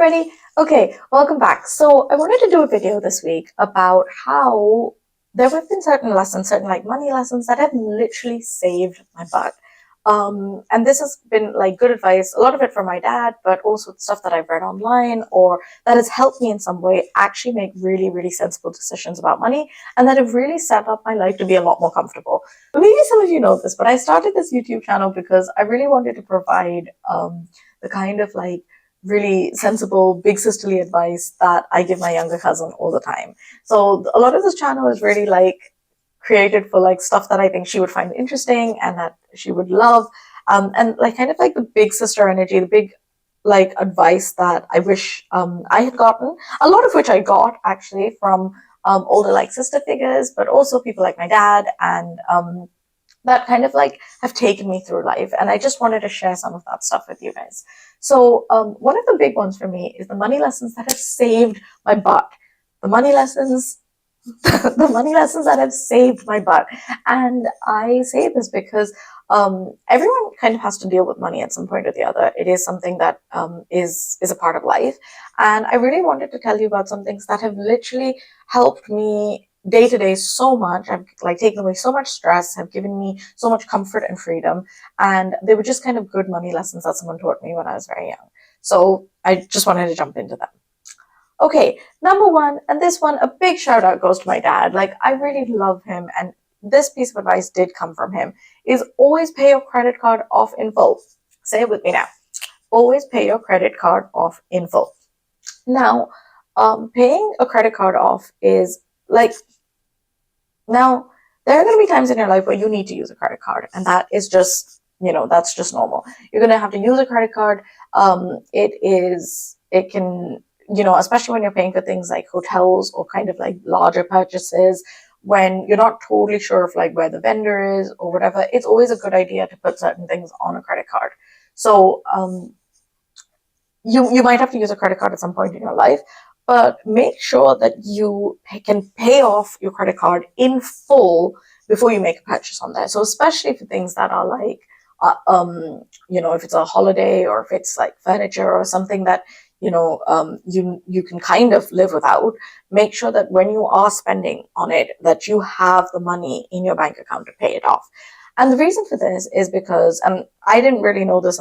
everybody. Okay, welcome back. So I wanted to do a video this week about how there have been certain lessons, certain like money lessons that have literally saved my butt. And this has been like good advice, a lot of it from my dad, but also stuff that I've read online or that has helped me in some way actually make really, really sensible decisions about money and that have really set up my life to be a lot more comfortable. But maybe some of you know this, but I started this YouTube channel because I really wanted to provide the kind of like really sensible big sisterly advice that I give my younger cousin all the time. So a lot of this channel is really like created for like stuff that I think she would find interesting and that she would love. And like kind of like the big sister energy, the big like advice that I wish I had gotten, a lot of which I got actually from older like sister figures, but also people like my dad and that kind of like have taken me through life. And I just wanted to share some of that stuff with you guys. So one of the big ones for me is the money lessons that have saved my butt. The money lessons, the money lessons that have saved my butt. And I say this because everyone kind of has to deal with money at some point or the other. It is something that is a part of life. And I really wanted to tell you about some things that have literally helped me day to day so much. I've like taken away so much stress, have given me so much comfort and freedom. And they were just kind of good money lessons that someone taught me when I was very young. So I just wanted to jump into them. Okay, number one, and this one, a big shout out goes to my dad. Like, I really love him, and this piece of advice did come from him, is always pay your credit card off in full. Say it with me now. Always pay your credit card off in full. Now, paying a credit card off is like, now, there are going to be times in your life where you need to use a credit card, and that is just, that's just normal. You're going to have to use a credit card. It can, especially when you're paying for things like hotels or kind of like larger purchases, when you're not totally sure of like where the vendor is or whatever, it's always a good idea to put certain things on a credit card. So, you might have to use a credit card at some point in your life, but make sure that you can pay off your credit card in full before you make a purchase on there. So especially for things that are like, if it's a holiday or if it's like furniture or something that you can kind of live without, make sure that when you are spending on it, that you have the money in your bank account to pay it off. And the reason for this is because, and I didn't really know this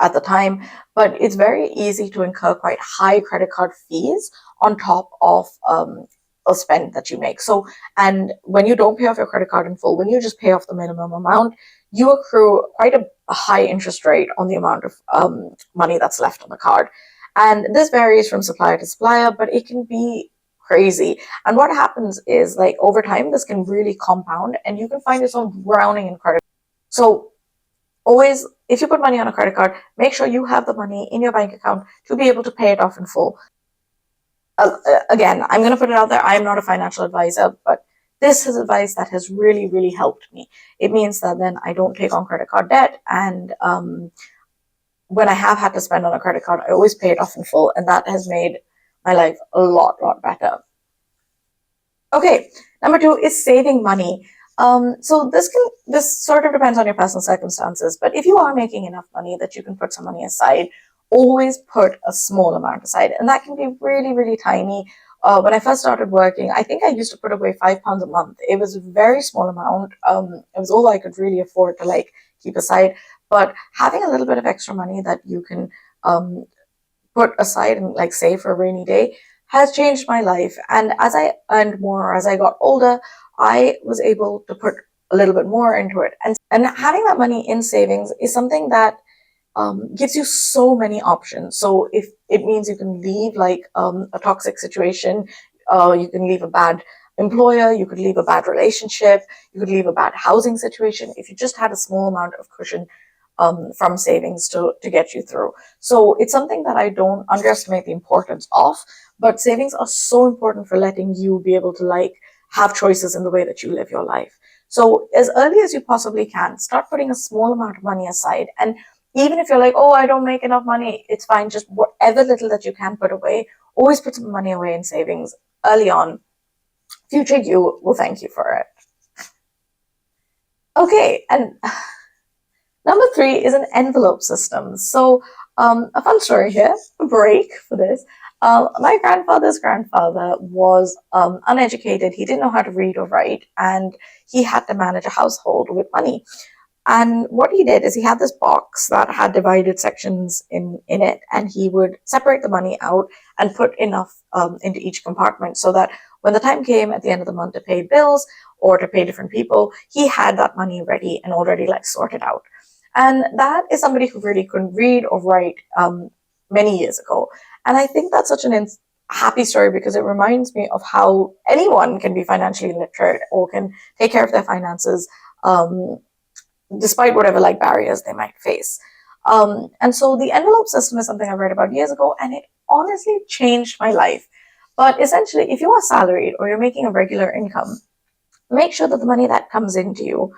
at the time, but it's very easy to incur quite high credit card fees on top of a spend that you make. So, and when you don't pay off your credit card in full, when you just pay off the minimum amount, you accrue quite a high interest rate on the amount of money that's left on the card. And this varies from supplier to supplier, but it can be crazy. And what happens is like over time, this can really compound and you can find yourself drowning in credit. So always, if you put money on a credit card, make sure you have the money in your bank account to be able to pay it off in full. Again, I'm going to put it out there. I'm not a financial advisor, but this is advice that has really, really helped me. It means that then I don't take on credit card debt. And when I have had to spend on a credit card, I always pay it off in full. And that has made my life a lot better. Okay, number two is saving money. So this sort of depends on your personal circumstances, but if you are making enough money that you can put some money aside, always put a small amount aside. And that can be really, really tiny. When I first started working, I think I used to put away £5 a month. It was a very small amount. It was all I could really afford to like keep aside. But having a little bit of extra money that you can put aside and like save for a rainy day has changed my life. And as I earned more, as I got older, I was able to put a little bit more into it. And having that money in savings is something that gives you so many options. So if it means you can leave like a toxic situation, you can leave a bad employer, you could leave a bad relationship, you could leave a bad housing situation, if you just had a small amount of cushion from savings to get you through. So it's something that I don't underestimate the importance of, but savings are so important for letting you be able to like have choices in the way that you live your life. So as early as you possibly can, start putting a small amount of money aside. And even if you're like, oh, I don't make enough money, it's fine. Just whatever little that you can put away, always put some money away in savings early on. Future you will thank you for it. Okay, and Number three is an envelope system. So, a fun story here, a break for this. My grandfather's grandfather was uneducated. He didn't know how to read or write, and he had to manage a household with money. And what he did is he had this box that had divided sections in it, and he would separate the money out and put enough into each compartment so that when the time came at the end of the month to pay bills or to pay different people, he had that money ready and already like sorted out. And that is somebody who really couldn't read or write many years ago. And I think that's such an happy story because it reminds me of how anyone can be financially literate or can take care of their finances um, despite whatever like barriers they might face. And so the envelope system is something I read about years ago, and it honestly changed my life. But essentially, if you are salaried or you're making a regular income, make sure that the money that comes into you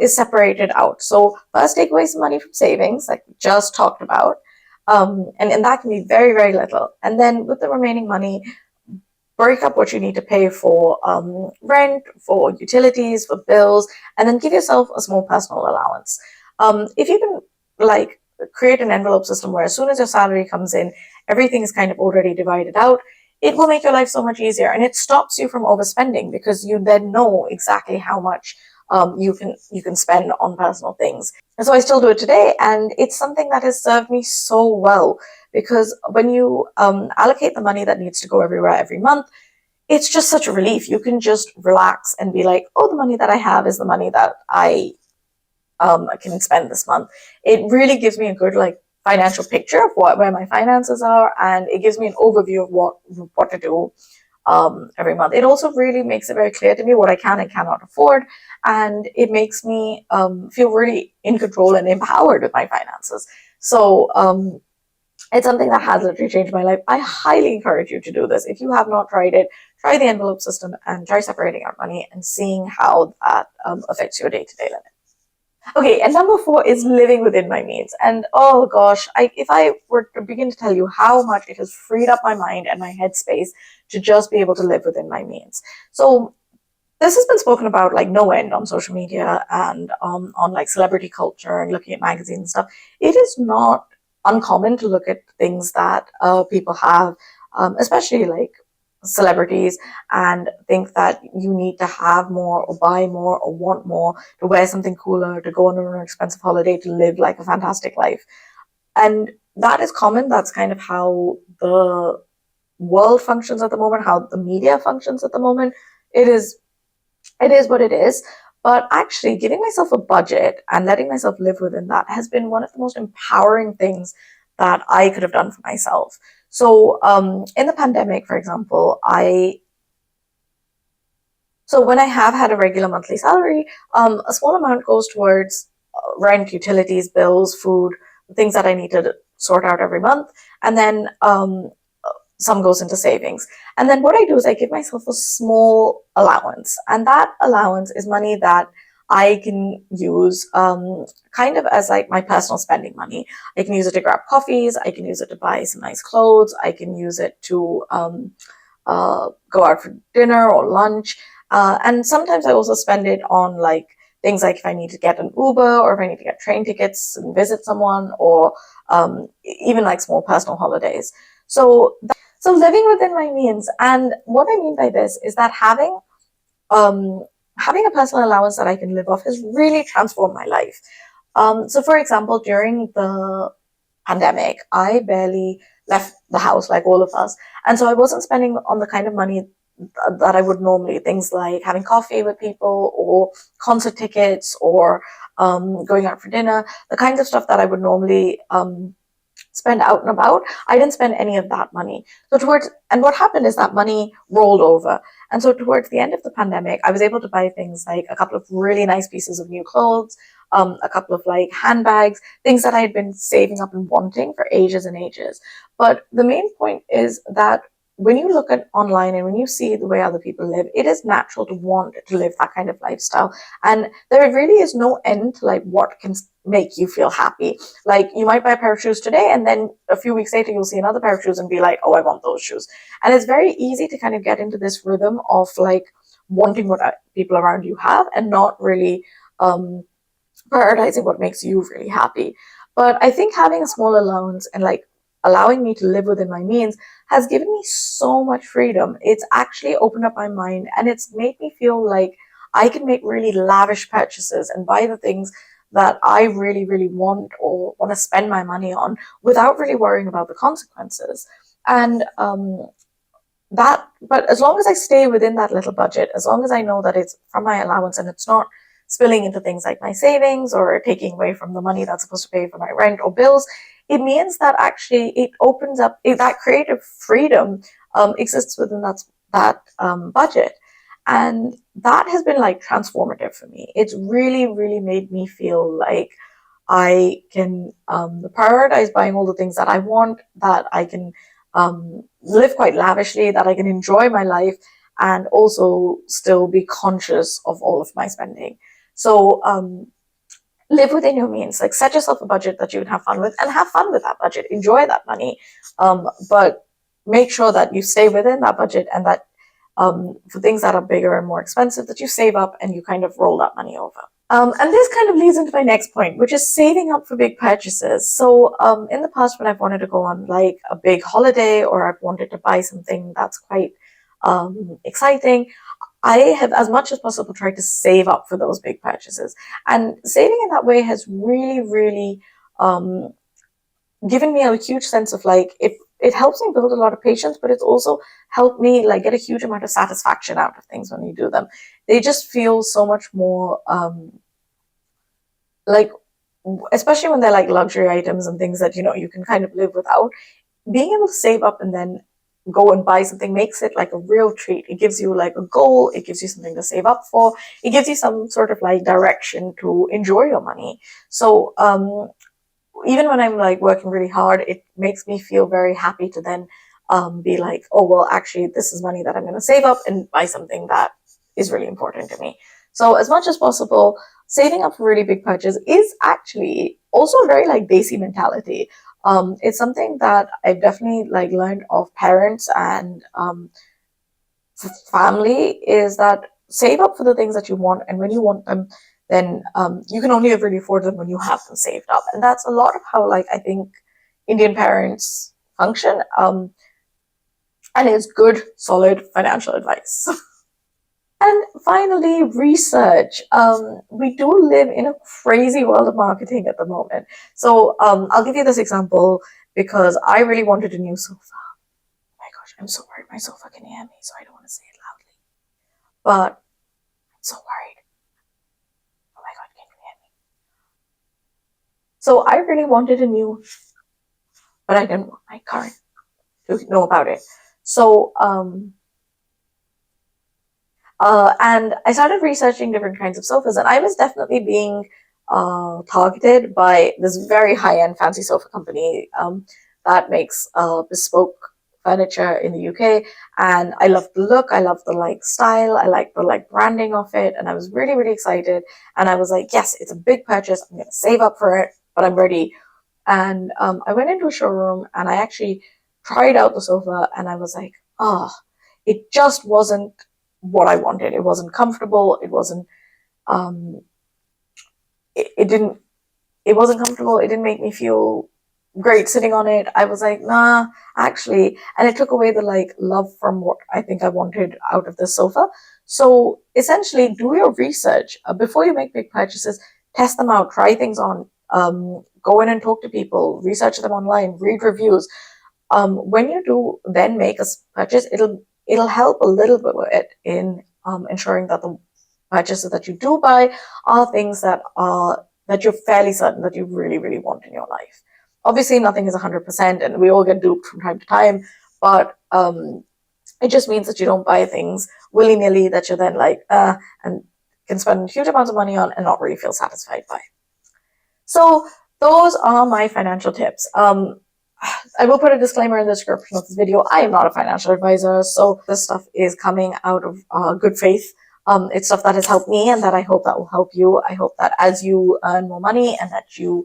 is separated out. So first, take away some money from savings, like we just talked about, and that can be very, very little. And then with the remaining money, break up what you need to pay for rent, for utilities, for bills, and then give yourself a small personal allowance. If you can like create an envelope system where as soon as your salary comes in, everything is kind of already divided out, it will make your life so much easier, and it stops you from overspending because you then know exactly how much you can spend on personal things. And so I still do it today, and it's something that has served me so well because when you allocate the money that needs to go everywhere every month, it's just such a relief. You can just relax and be like, oh, the money that I have is the money that I can spend this month. It really gives me a good like financial picture of where my finances are, and it gives me an overview of what to do every month. It also really makes it very clear to me what I can and cannot afford, and it makes me feel really in control and empowered with my finances. So it's something that has literally changed my life. I highly encourage you to do this. If you have not tried it, try the envelope system and try separating out money and seeing how that affects your day-to-day living. Okay, and number four is living within my means. And oh gosh, if I were to begin to tell you how much it has freed up my mind and my headspace to just be able to live within my means. So this has been spoken about like no end on social media and on like celebrity culture and looking at magazines and stuff. It is not uncommon to look at things that people have, especially like celebrities, and think that you need to have more or buy more or want more to wear something cooler, to go on a more expensive holiday, to live like a fantastic life. And that is common. That's kind of how the world functions at the moment, how the media functions at the moment. It is what it is. But actually, giving myself a budget and letting myself live within that has been one of the most empowering things that I could have done for myself. So, in the pandemic, for example, when I have had a regular monthly salary, a small amount goes towards rent, utilities, bills, food, things that I need to sort out every month, and then some goes into savings. And then what I do is I give myself a small allowance, and that allowance is money that I can use kind of as like my personal spending money. I can use it to grab coffees, I can use it to buy some nice clothes, I can use it to go out for dinner or lunch. And sometimes I also spend it on like things like if I need to get an Uber or if I need to get train tickets and visit someone, or even like small personal holidays. So living within my means, and what I mean by this is that having a personal allowance that I can live off has really transformed my life. So for example, during the pandemic, I barely left the house like all of us, and so I wasn't spending on the kind of money that I would normally, things like having coffee with people or concert tickets or going out for dinner, the kinds of stuff that I would normally spend out and about. I didn't spend any of that money. And what happened is that money rolled over. And so towards the end of the pandemic, I was able to buy things like a couple of really nice pieces of new clothes, a couple of like handbags, things that I had been saving up and wanting for ages and ages. But the main point is that when you look at online and when you see the way other people live, it is natural to want to live that kind of lifestyle. And there really is no end to like what can make you feel happy. Like you might buy a pair of shoes today, and then a few weeks later you'll see another pair of shoes and be like, oh, I want those shoes. And it's very easy to kind of get into this rhythm of like wanting what people around you have and not really prioritizing what makes you really happy. But I think having a small allowance and like allowing me to live within my means has given me so much freedom. It's actually opened up my mind and it's made me feel like I can make really lavish purchases and buy the things that I really, really want or want to spend my money on without really worrying about the consequences. And but as long as I stay within that little budget, as long as I know that it's from my allowance and it's not spilling into things like my savings or taking away from the money that's supposed to pay for my rent or bills, it means that actually it opens up that creative freedom exists within that budget. And that has been like transformative for me. It's really, really made me feel like I can prioritize buying all the things that I want, that I can live quite lavishly, that I can enjoy my life, and also still be conscious of all of my spending. So live within your means. Like set yourself a budget that you can have fun with, and have fun with that budget. Enjoy that money, but make sure that you stay within that budget, and that for things that are bigger and more expensive, that you save up and you kind of roll that money over. And this kind of leads into my next point, which is saving up for big purchases. So, in the past, when I've wanted to go on like a big holiday or I've wanted to buy something that's quite exciting, I have, as much as possible, tried to save up for those big purchases. And saving in that way has really, really um, given me a huge sense of like it helps me build a lot of patience, but it's also helped me like get a huge amount of satisfaction out of things when you do them. They just feel so much more like, especially when they're like luxury items and things that you can kind of live without. Being able to save up and then go and buy something makes it like a real treat. It gives you like a goal, it gives you something to save up for, it gives you some sort of like direction to enjoy your money. So even when I'm like working really hard, it makes me feel very happy to then be like, oh, well, actually, this is money that I'm going to save up and buy something that is really important to me. So as much as possible, saving up for really big purchase is actually also a very like Desi mentality. It's something that I've definitely like learned of parents and family, is that save up for the things that you want, and when you want them, then you can only really afford them when you have them saved up. And that's a lot of how like I think Indian parents function, and it's good solid financial advice. And finally, research. We do live in a crazy world of marketing at the moment. So I'll give you this example because I really wanted a new sofa. Oh my gosh, I'm so worried my sofa can hear me, so I don't want to say it loudly. But I'm so worried. Oh my god, can you hear me? So I really wanted a new, but I didn't want my current to know about it. So and I started researching different kinds of sofas, and I was definitely being targeted by this very high-end fancy sofa company that makes bespoke furniture in the UK. And I loved the look, I loved the like style, I liked the like branding of it, and I was really, really excited. And I was like, yes, it's a big purchase. I'm gonna save up for it, but I'm ready. And I went into a showroom and I actually tried out the sofa, and I was like, oh, it just wasn't what I wanted. It wasn't comfortable. It wasn't. Um, it didn't. It wasn't comfortable. It didn't make me feel great sitting on it. I was like, nah, actually, and it took away the like love from what I think I wanted out of the sofa. So essentially, do your research before you make big purchases. Test them out. Try things on. Go in and talk to people. Research them online. Read reviews. When you do then make a purchase, it'll help a little bit in ensuring that the purchases that you do buy are things that you're fairly certain that you really, really want in your life. Obviously, nothing is 100%, and we all get duped from time to time, but it just means that you don't buy things willy nilly that you're then like, and can spend huge amounts of money on and not really feel satisfied by. So, those are my financial tips. I will put a disclaimer in the description of this video. I am not a financial advisor, so this stuff is coming out of good faith. It's stuff that has helped me and that I hope that will help you. I hope that as you earn more money and that you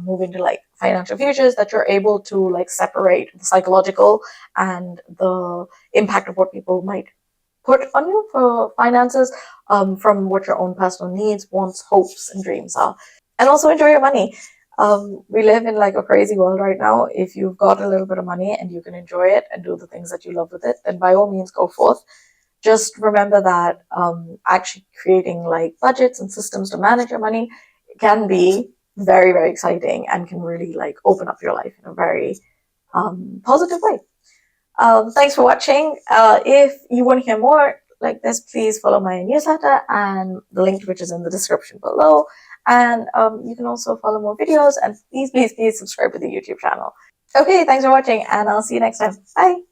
move into like financial futures, that you're able to like separate the psychological and the impact of what people might put on you for finances, from what your own personal needs, wants, hopes, and dreams are. And also enjoy your money. We live in like a crazy world right now. If you've got a little bit of money and you can enjoy it and do the things that you love with it, then by all means go forth. Just remember that actually creating like budgets and systems to manage your money can be very, very exciting and can really like open up your life in a very positive way. Thanks for watching. If you want to hear more like this, please follow my newsletter and the link to which is in the description below. And you can also follow more videos, and please, please, please subscribe to the YouTube channel. Okay, thanks for watching, and I'll see you next time. Bye.